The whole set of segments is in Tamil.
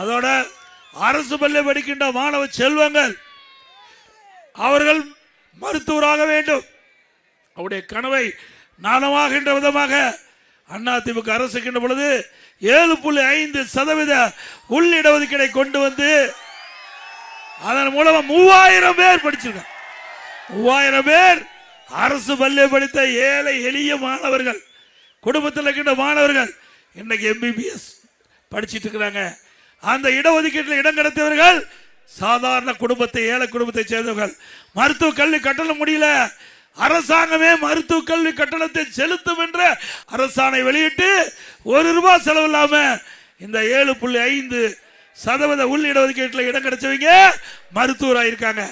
அதோட அரசு பள்ளி படிக்கின்ற மாணவ செல்வங்கள் அவர்கள் மருத்துவராக வேண்டும். அவருடைய கனவை நாணமாகின்ற விதமாக அதிமுக அரசுக்கின்ற பொழுது 7.5% உள்ளிடஒதுக்கீடை கொண்டு வந்து அதன் மூலமா 3000 பேர் படிச்சிருக்காங்க. 3000 பேர் அரசு பள்ளி படித்த ஏழை எளிய மாணவர்கள், குடும்பத்தில் இருக்கின்ற மாணவர்கள் இன்னைக்கு MBBS படிச்சிட்டு இருக்கிறாங்க. அந்த இடஒதுக்கீட்டில் இடம் கிடைத்தவர்கள் சாதாரண குடும்பத்தை, ஏழை குடும்பத்தை சேர்ந்தவர்கள். மருத்துவ கல்வி கட்டணம் முடியல, அரசாங்கமே மருத்துவ கல்வி கட்டணத்தை செலுத்தும் என்ற அரசாணை வெளியிட்டு ₹1 செலவு இல்லாம இந்த 7.5% உள் இடஒதுக்கீட்டில் இடம் கிடைச்சவங்க மருத்துவராக இருக்காங்க.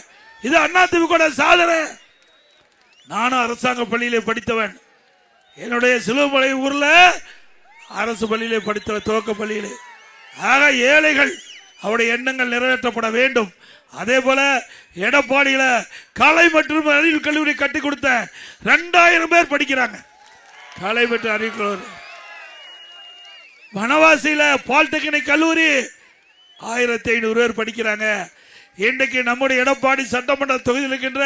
இது அதிமுக சாதனை. நானும் அரசாங்க பள்ளியிலே படித்தவன். என்னுடைய சிலுவமலை ஊர்ல அரசு பள்ளியிலே படித்த துவக்க பள்ளியிலே. ஆக ஏழைகள் அவருடைய எண்ணங்கள் நிறைவேற்றப்பட வேண்டும். அதே போல எடப்பாடியில கலை மற்றும் அறிவியல் கல்லூரி கட்டி கொடுத்த 2000 பேர் படிக்கிறாங்க. கலை மற்றும் அறிவியல் கல்லூரி. வனவாசியில பாலிடெக்னிக் கல்லூரி 1500 பேர் படிக்கிறாங்க. இன்றைக்கு நம்முடைய எடப்பாடி சட்டமன்ற தொகுதியில் இருக்கின்ற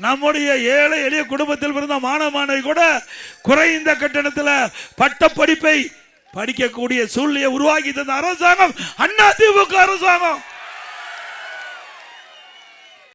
நம்முடைய ஏழை எளிய குடும்பத்தில் பிறந்த மாணவ மாணவி கூட குறைந்த கட்டணத்தில் பட்ட படிப்பை படிக்கக்கூடிய சூழ்நிலையை உருவாக்கி தந்த அரசாங்கம் அதிமுக அரசாங்கம்.